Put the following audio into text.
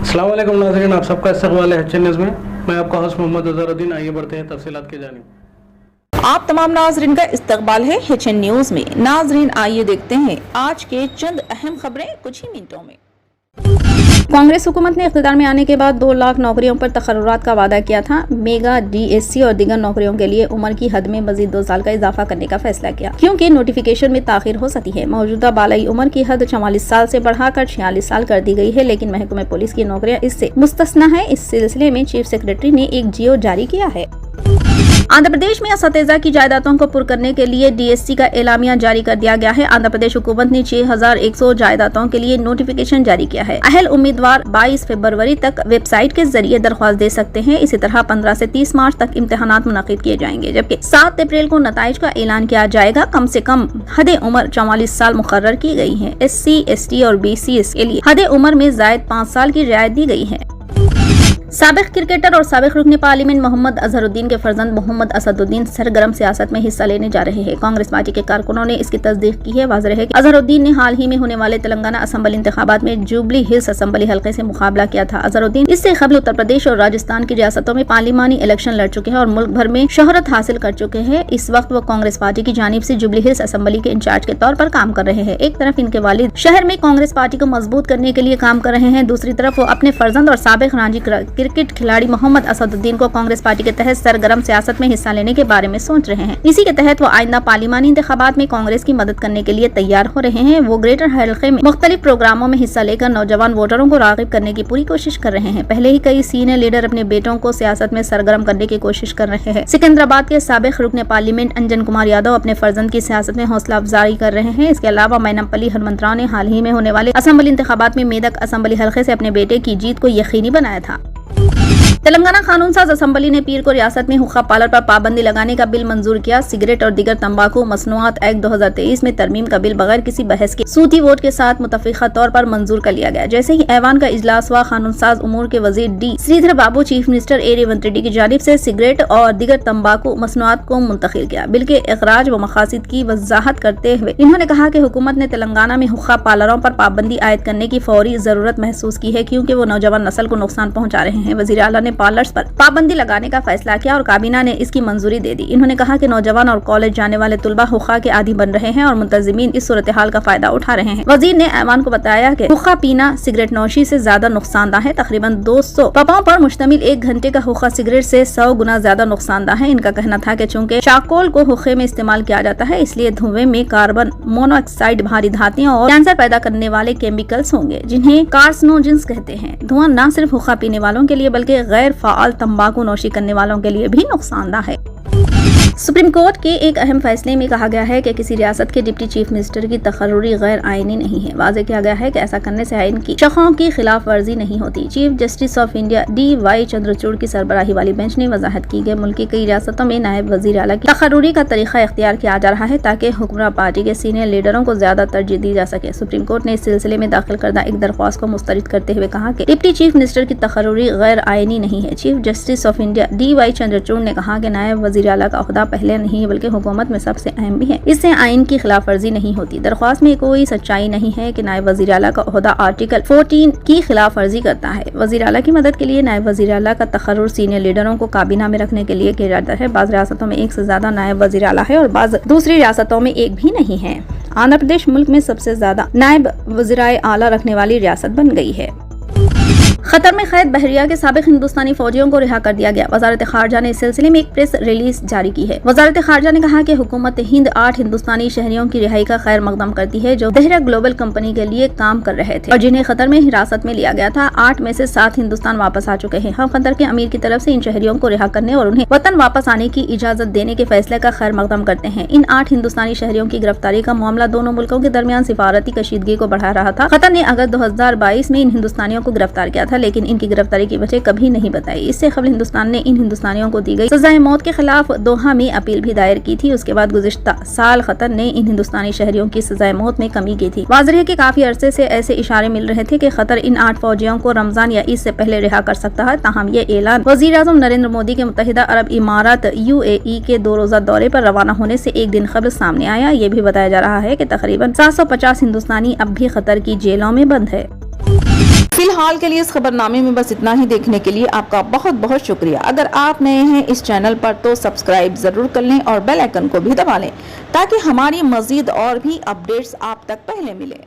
अस्सलाम वालेकुम नाज़रीन, आप सबका इस्तकबाल है HN न्यूज़ में। मैं आपका होस्ट मोहम्मद अज़हरुद्दीन। आइए बढ़ते हैं तफसीलात की जानिब। आप तमाम नाज़रीन का इस्तकबाल है HN न्यूज़ में। नाज़रीन आइए देखते हैं आज के चंद अहम खबरें कुछ ही मिनटों में। कांग्रेस हुकूमत ने इख्तिदार में आने के बाद 2 लाख नौकरियों पर तकर्रुरात का वादा किया था। मेगा DSC और दीगर नौकरियों के लिए उम्र की हद में मजीद 2 साल का इजाफा करने का फैसला किया, क्योंकि नोटिफिकेशन में ताखिर हो सकती है। मौजूदा बालाई उम्र की हद 44 साल से बढ़ाकर 46 साल कर दी गई है, लेकिन महकमे पुलिस की नौकरियां इससे मुस्तस्ना है। इस सिलसिले में चीफ सेक्रेटरी ने एक जियो जारी किया है। आंध्र प्रदेश में असतिज़ा की जायदादों को पुर करने के लिए DSC का एलामिया जारी कर दिया गया है। आंध्र प्रदेश हुकूमत ने 6100 जायदादों के लिए नोटिफिकेशन जारी किया है। अहल उम्मीदवार 22 फरवरी तक वेबसाइट के जरिए दरख्वास्त दे सकते हैं। इसी तरह 15 से 30 मार्च तक इम्तिहानात मुनक़िद किए जाएंगे, जबकि 7 अप्रैल को नताइज का ऐलान किया जाएगा। कम से कम हद उम्र 44 साल मुकर्रर की गई है। SC, ST और BCS के लिए हद उम्र में ज़ायद 5 साल की रियायत दी गई है। साबिक क्रिकेटर और साबिक रुकन पार्लियामेंट मोहम्मद अजहरुद्दीन के फर्जंद मोहम्मद असदुद्दीन सरगर्म सियासत में हिस्सा लेने जा रहे हैं। कांग्रेस पार्टी के कारकुनों ने इसकी तस्दीक की है। वाज़ेह है कि अजहरुद्दीन ने हाल ही में होने वाले तेलंगाना असम्बली इंतखाबात में जुबली हिल्स असम्बली हल्के से मुकाबला किया था। अजहरुद्दीन इससे कबल उत्तर प्रदेश और राजस्थान की रियासतों में पार्लिमानी इलेक्शन लड़ चुके हैं और मुल्क भर में शोहरत हासिल कर चुके हैं। इस वक्त वो कांग्रेस पार्टी की जानिब से जुबली हिल्स असम्बली के इंचार्ज के तौर पर काम कर रहे हैं। एक तरफ इनके वालिद शहर में कांग्रेस पार्टी को मजबूत करने के लिए काम कर रहे हैं, दूसरी तरफ वो अपने फर्जंद और साबिक रांची क्रिकेट खिलाड़ी मोहम्मद असदुद्दीन को कांग्रेस पार्टी के तहत सरगर्म सियासत में हिस्सा लेने के बारे में सोच रहे हैं। इसी के तहत वो आइंदा पार्लिमानी इंतखाबात में कांग्रेस की मदद करने के लिए तैयार हो रहे हैं। वो ग्रेटर हल्के में मुख्तलिफ प्रोग्रामों में हिस्सा लेकर नौजवान वोटरों को राग़िब करने की पूरी कोशिश कर रहे हैं। पहले ही कई सीनियर लीडर अपने बेटों को सियासत में सरगर्म करने की कोशिश कर रहे हैं। सिकंदराबाद के साबिक रुकन पार्लियामेंट अंजन कुमार यादव अपने फर्जंद की सियासत में हौसला अफजाई कर रहे हैं। इसके अलावा मैनमपल्ली हनुमंतराव ने हाल ही में होने वाले असम्बली इंतखाबात में मेदक असम्बली हल्के से अपने बेटे की जीत को यकीनी बनाया था। तेलंगाना कानून साज असम्बली ने पीर को रियासत में हुक्का पार्लर पर पाबंदी लगाने का बिल मंजूर किया। सिगरेट और दीगर तंबाकू मसनूआत एक्ट 2023 में तरमीम का बिल बगैर किसी बहस के सूती वोट के साथ मुतफ़िक़ा तौर पर मंजूर कर लिया गया। जैसे ही ऐवान का इजलास हुआ, कानून साज उमूर के वजीर D Sridhar Babu chief minister A Revanth Reddy की जानिब से सिगरेट और दीगर तंबाकू मसनूआत को मुंतकिल किया। बिल के इखराज व मकासिद की वजाहत करते हुए इन्होंने कहा कि हुकूमत ने तेलंगाना में हुक्का पार्लरों पर पाबंदी आयद करने की फौरी जरूरत महसूस की है, क्योंकि वो नौजवान नस्ल को नुकसान पहुँचा रहे हैं। वज़ीर आला ने पार्लर्स पर पाबंदी लगाने का फैसला किया और काबीना ने इसकी मंजूरी दे दी। इन्होंने कहा कि नौजवान और कॉलेज जाने वाले तुलबा हुक्का के आदी बन रहे हैं और मुंतजिमीन इस सूरत हाल का फायदा उठा रहे हैं। वजीर ने ऐवान को बताया कि हुक्का पीना सिगरेट नौशी से ज्यादा नुकसानदा है। तकरीबन 200 पपाओं पर मुश्तमिल 1 घंटे का हुक्का सिगरेट से 100 गुना ज्यादा नुकसानदा है। इनका कहना था कि चूंकि चारकोल को हुक्के में इस्तेमाल किया जाता है, इसलिए धुएं में कार्बन मोनोऑक्साइड, भारी धातुओं और कैंसर पैदा करने वाले केमिकल्स होंगे, जिन्हें कार्सिनोजेंस कहते हैं। धुआं न सिर्फ हुक्का पीने वालों के लिए बल्कि गैर फाल तंबाकू नौशी करने वालों के लिए भी नुकसानदा है। सुप्रीम कोर्ट के एक अहम फैसले में कहा गया है कि किसी रियासत के डिप्टी चीफ मिनिस्टर की तकर्रुरी गैर आईनी नहीं है। वाज़ेह किया गया है कि ऐसा करने से आइन की शक़ों की खिलाफ वर्जी नहीं होती। Chief justice of India DY Chandrachud की सरबराही वाली बेंच ने वजाहत की कि मुल्क की कई रियासतों में नायब वज़ीर आला की तकर्रुरी का तरीका इख्तियार किया जा रहा है, ताकि हुक्मरान पार्टी के सीनियर लीडरों को ज्यादा तरजीह दी जा सके। सुप्रीम कोर्ट ने इस सिलसिले में दाखिल करदा एक दरख्वास्त को मुस्तरद करते हुए कहा कि डिप्टी चीफ मिनिस्टर की तकर्रुरी गैर आईनी नहीं है। Chief justice of India DY Chandrachud ने कहा कि नायब वज़ीर आला का ओहदा पहले नहीं है, बल्कि हुकूमत में सबसे अहम भी है। इससे आइन की खिलाफ वर्जी नहीं होती। दरख्वास्त में कोई सच्चाई नहीं है कि नायब वज़ीर आला का ओहदा आर्टिकल 14 की खिलाफ वर्जी करता है। वज़ीर आला की मदद के लिए नायब वज़ीर आला का तकर्रुर सीनियर लीडरों को काबीना में रखने के लिए किया जाता है। बाज़ रियासतों में 1 से ज्यादा नायब वज़ीर आला है और बाज़ दूसरी रियासतों में एक भी नहीं है। आंध्र प्रदेश मुल्क में सबसे ज्यादा नायब वज़ीर आला रखने वाली रियासत बन गई है। खतर में कैद बहरिया के साबिक हिंदुस्तानी फौजियों को रिहा कर दिया गया। वजारत खारजा ने इस सिलसिले में एक प्रेस रिलीज जारी की है। वजारत खारजा ने कहा कि हुकूमत हिंद 8 हिंदुस्तानी शहरियों की रिहाई का खैर मकदम करती है, जो दहरा ग्लोबल कंपनी के लिए काम कर रहे थे और जिन्हें खतर में हिरासत में लिया गया था। 8 में से 7 हिंदुस्तान वापस आ चुके हैं। हम खतर के अमीर की तरफ से इन शहरियों को रिहा करने और उन्हें वतन वापस आने की इजाजत देने के फैसले का खैर मकदम करते हैं। इन 8 हिंदुस्तानी शहरियों की गिरफ्तारी का मामला दोनों मुल्कों के दरमियान सिफारती कशीदगी को बढ़ा रहा था। खतर ने अगस्त 2022 में इन हिंदुस्तानियों को गिरफ्तार किया था, लेकिन इनकी गिरफ्तारी की वजह कभी नहीं बताई। इससे कबल हिंदुस्तान ने इन हिंदुस्तानियों को दी गई सजाए मौत के खिलाफ दोहा में अपील भी दायर की थी। उसके बाद गुज़िश्ता साल खतर ने इन हिंदुस्तानी शहरियों की सजाए मौत में कमी की थी। वाज़ेह है कि काफी अरसे से ऐसे इशारे मिल रहे थे कि खतर इन 8 फौजियों को रमजान या ईद से पहले रिहा कर सकता है। ताहम ये ऐलान वज़ीर आज़म नरेंद्र मोदी के मुत्तहिदा अरब इमारात UAE के 2 रोज़ा दौरे पर रवाना होने से एक दिन कबल सामने आया। ये भी बताया जा रहा है कि तकरीबन 750 हिंदुस्तानी अब भी खतर की जेलों में बंद है। فی الحال کے لیے اس خبر نامے میں بس اتنا ہی. دیکھنے کے لیے آپ کا بہت بہت شکریہ. اگر آپ نئے ہیں اس چینل پر تو سبسکرائب ضرور کر لیں اور بیل آئیکن کو بھی دبا لیں تاکہ ہماری مزید اور بھی اپڈیٹس آپ تک پہلے ملیں.